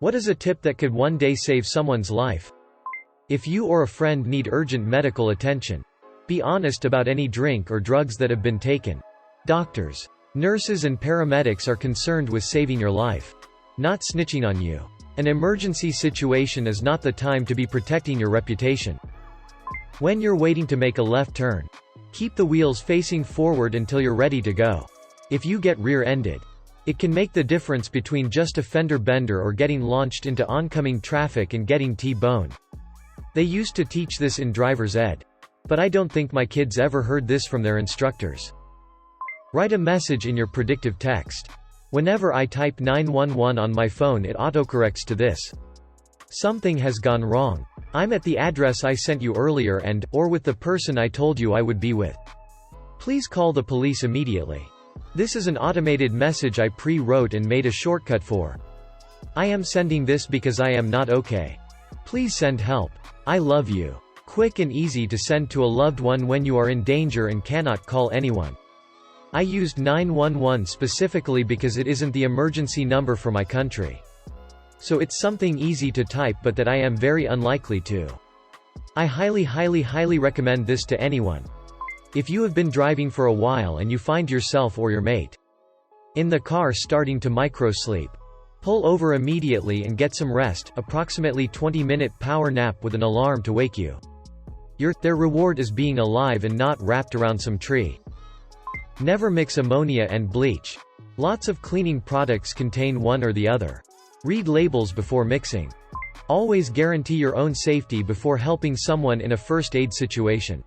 What is a tip that could one day save someone's life? If you or a friend need urgent medical attention, be honest about any drink or drugs that have been taken. Doctors, nurses and paramedics are concerned with saving your life, not snitching on you. An emergency situation is not the time to be protecting your reputation. When you're waiting to make a left turn, keep the wheels facing forward until you're ready to go. If you get rear-ended, it can make the difference between just a fender bender or getting launched into oncoming traffic and getting T-boned. They used to teach this in driver's ed, but I don't think my kids ever heard this from their instructors. Write a message in your predictive text. Whenever I type 911 on my phone, it autocorrects to this: something has gone wrong. I'm at the address I sent you earlier and, or with the person I told you I would be with. Please call the police immediately. This is an automated message I pre-wrote and made a shortcut for. I am sending this because I am not okay. Please send help. I love you. Quick and easy to send to a loved one when you are in danger and cannot call anyone. I used 911 specifically because it isn't the emergency number for my country. So it's something easy to type but that I am very unlikely to. I highly recommend this to anyone. If you have been driving for a while and you find yourself or your mate in the car starting to micro-sleep, pull over immediately and get some rest, approximately 20-minute power nap with an alarm to wake you. Their reward is being alive and not wrapped around some tree. Never mix ammonia and bleach. Lots of cleaning products contain one or the other. Read labels before mixing. Always guarantee your own safety before helping someone in a first aid situation.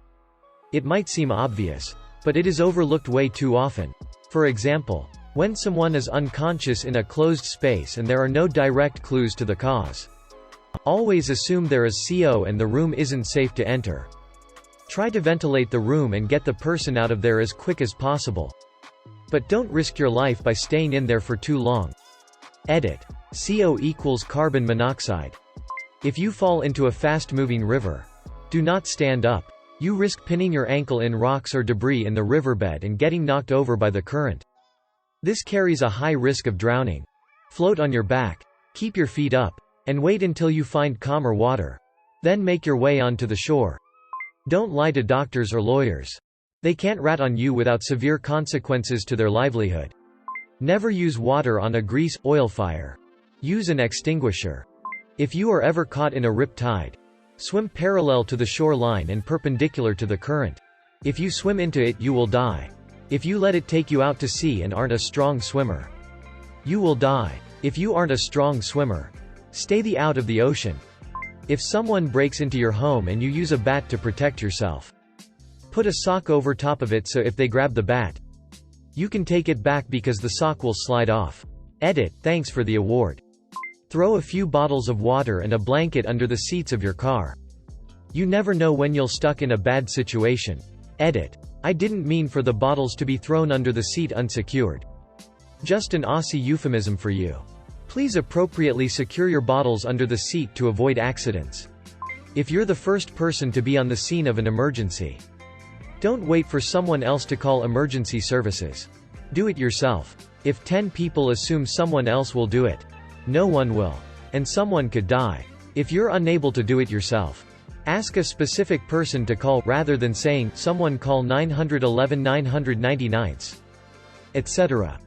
It might seem obvious, but it is overlooked way too often. For example, when someone is unconscious in a closed space and there are no direct clues to the cause. Always assume there is CO and the room isn't safe to enter. Try to ventilate the room and get the person out of there as quick as possible. But don't risk your life by staying in there for too long. Edit. CO equals carbon monoxide. If you fall into a fast-moving river, do not stand up. You risk pinning your ankle in rocks or debris in the riverbed and getting knocked over by the current. This carries a high risk of drowning. Float on your back, keep your feet up, and wait until you find calmer water. Then make your way onto the shore. Don't lie to doctors or lawyers. They can't rat on you without severe consequences to their livelihood. Never use water on a grease-oil fire. Use an extinguisher. If you are ever caught in a rip tide, swim parallel to the shoreline and perpendicular to the current. If you swim into it, you will die. If you let it take you out to sea and aren't a strong swimmer, you will die. If you aren't a strong swimmer, stay out of the ocean. If someone breaks into your home and you use a bat to protect yourself, put a sock over top of it so if they grab the bat, you can take it back because the sock will slide off. Edit. Thanks for the award. Throw a few bottles of water and a blanket under the seats of your car. You never know when you'll stuck in a bad situation. Edit. I didn't mean for the bottles to be thrown under the seat unsecured. Just an Aussie euphemism for you. Please appropriately secure your bottles under the seat to avoid accidents. If you're the first person to be on the scene of an emergency, don't wait for someone else to call emergency services. Do it yourself. If 10 people assume someone else will do it, no one will. And someone could die. If you're unable to do it yourself, ask a specific person to call, rather than saying, someone call 911 999, etc.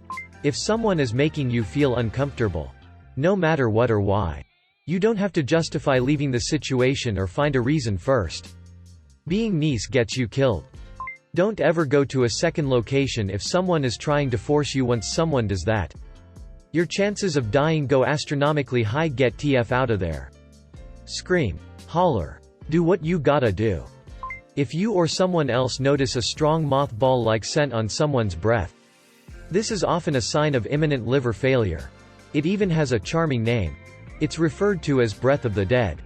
If someone is making you feel uncomfortable, no matter what or why, you don't have to justify leaving the situation or find a reason first. Being nice gets you killed. Don't ever go to a second location if someone is trying to force you. Once someone does that, your chances of dying go astronomically high. Get TF out of there. Scream. Holler. Do what you gotta do. If you or someone else notice a strong mothball-like scent on someone's breath, this is often a sign of imminent liver failure. It even has a charming name. It's referred to as breath of the dead.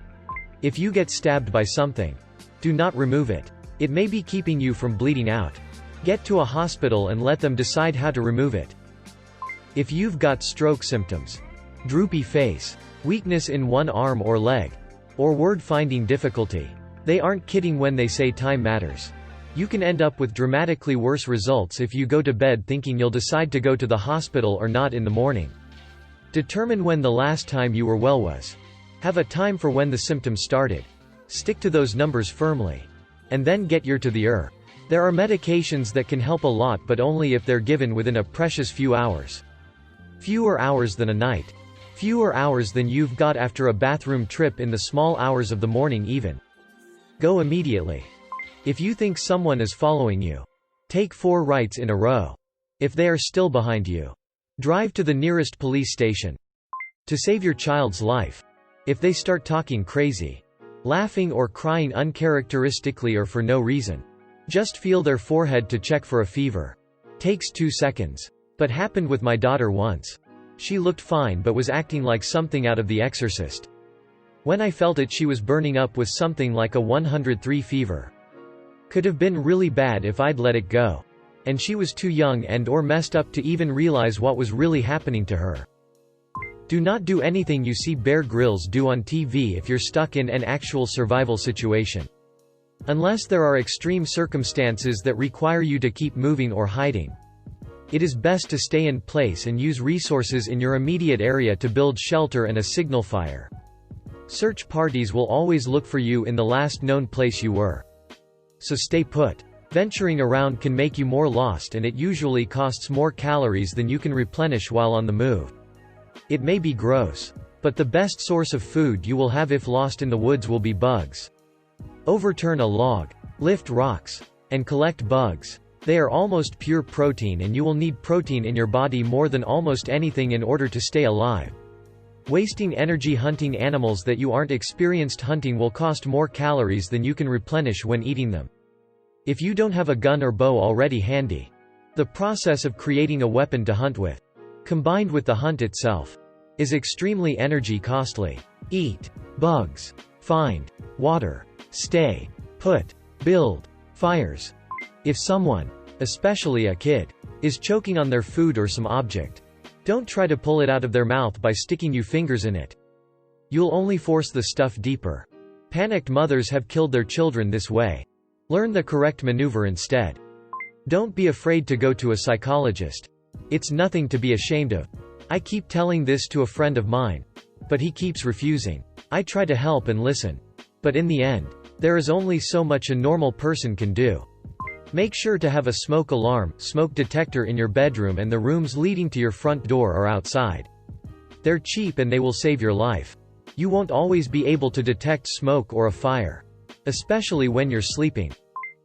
If you get stabbed by something, do not remove it. It may be keeping you from bleeding out. Get to a hospital and let them decide how to remove it. If you've got stroke symptoms, droopy face, weakness in one arm or leg, or word-finding difficulty, they aren't kidding when they say time matters. You can end up with dramatically worse results if you go to bed thinking you'll decide to go to the hospital or not in the morning. Determine when the last time you were well was. Have a time for when the symptoms started. Stick to those numbers firmly. And then get to the. There are medications that can help a lot, but only if they're given within a precious few hours. Fewer hours than a night. Fewer hours than you've got after a bathroom trip in the small hours of the morning even. Go immediately. If you think someone is following you, take 4 rights in a row. If they are still behind you, drive to the nearest police station. To save your child's life. If they start talking crazy, laughing or crying uncharacteristically or for no reason, just feel their forehead to check for a fever. Takes 2 seconds. But happened with my daughter once. She looked fine but was acting like something out of The Exorcist. When I felt it, she was burning up with something like a 103 fever. Could have been really bad if I'd let it go. And she was too young and/or messed up to even realize what was really happening to her. Do not do anything you see Bear Grylls do on TV if you're stuck in an actual survival situation. Unless there are extreme circumstances that require you to keep moving or hiding. It is best to stay in place and use resources in your immediate area to build shelter and a signal fire. Search parties will always look for you in the last known place you were. So stay put. Venturing around can make you more lost, and it usually costs more calories than you can replenish while on the move. It may be gross, but the best source of food you will have if lost in the woods will be bugs. Overturn a log, lift rocks, and collect bugs. They are almost pure protein, and you will need protein in your body more than almost anything in order to stay alive. Wasting energy hunting animals that you aren't experienced hunting will cost more calories than you can replenish when eating them. If you don't have a gun or bow already handy, the process of creating a weapon to hunt with, combined with the hunt itself, is extremely energy costly. Eat bugs, find water, stay put, build fires. If someone, especially a kid, is choking on their food or some object, don't try to pull it out of their mouth by sticking your fingers in it. You'll only force the stuff deeper. Panicked mothers have killed their children this way. Learn the correct maneuver instead. Don't be afraid to go to a psychologist. It's nothing to be ashamed of. I keep telling this to a friend of mine, but he keeps refusing. I try to help and listen. But in the end, there is only so much a normal person can do. Make sure to have a smoke alarm, smoke detector in your bedroom, and the rooms leading to your front door or outside. They're cheap and they will save your life. You won't always be able to detect smoke or a fire, especially when you're sleeping.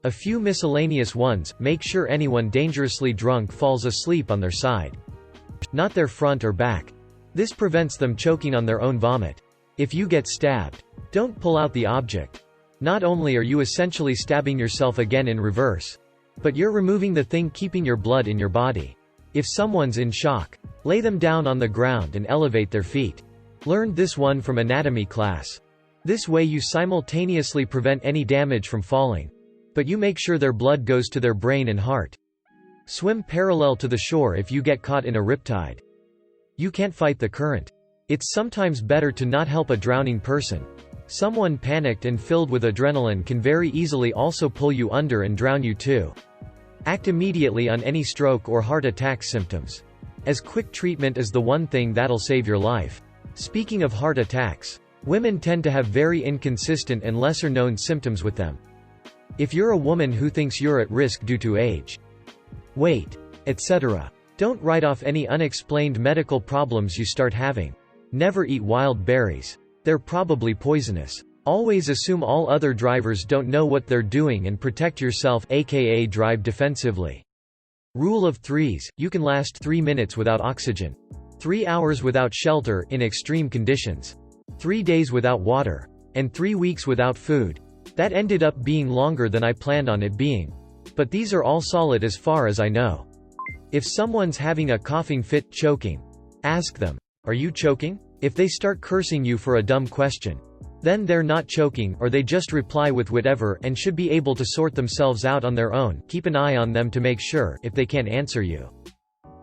A few miscellaneous ones: make sure anyone dangerously drunk falls asleep on their side, not their front or back. This prevents them choking on their own vomit. If you get stabbed, don't pull out the object. Not only are you essentially stabbing yourself again in reverse, but you're removing the thing keeping your blood in your body. If someone's in shock, lay them down on the ground and elevate their feet. Learned this one from anatomy class. This way you simultaneously prevent any damage from falling, but you make sure their blood goes to their brain and heart. Swim parallel to the shore if you get caught in a riptide. You can't fight the current. It's sometimes better to not help a drowning person. Someone panicked and filled with adrenaline can very easily also pull you under and drown you too. Act immediately on any stroke or heart attack symptoms, as quick treatment is the one thing that'll save your life. Speaking of heart attacks, women tend to have very inconsistent and lesser-known symptoms with them. If you're a woman who thinks you're at risk due to age, weight, etc., don't write off any unexplained medical problems you start having. Never eat wild berries. They're probably poisonous. Always assume all other drivers don't know what they're doing and protect yourself, aka drive defensively. Rule of threes: you can last 3 minutes without oxygen, 3 hours without shelter in extreme conditions, 3 days without water, and 3 weeks without food. That ended up being longer than I planned on it being. But these are all solid as far as I know. If someone's having a coughing fit, choking, ask them, "Are you choking?" If they start cursing you for a dumb question, then they're not choking, or they just reply with whatever and should be able to sort themselves out on their own. Keep an eye on them to make sure. If they can't answer you,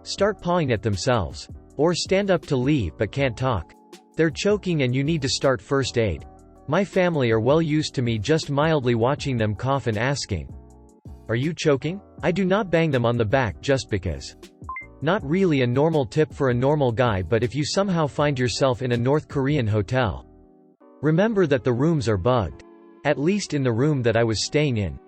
start pawing at themselves. Or stand up to leave but can't talk. They're choking and you need to start first aid. My family are well used to me just mildly watching them cough and asking, "Are you choking?" I do not bang them on the back just because. Not really a normal tip for a normal guy, but if you somehow find yourself in a North Korean hotel, remember that the rooms are bugged. At least in the room that I was staying in.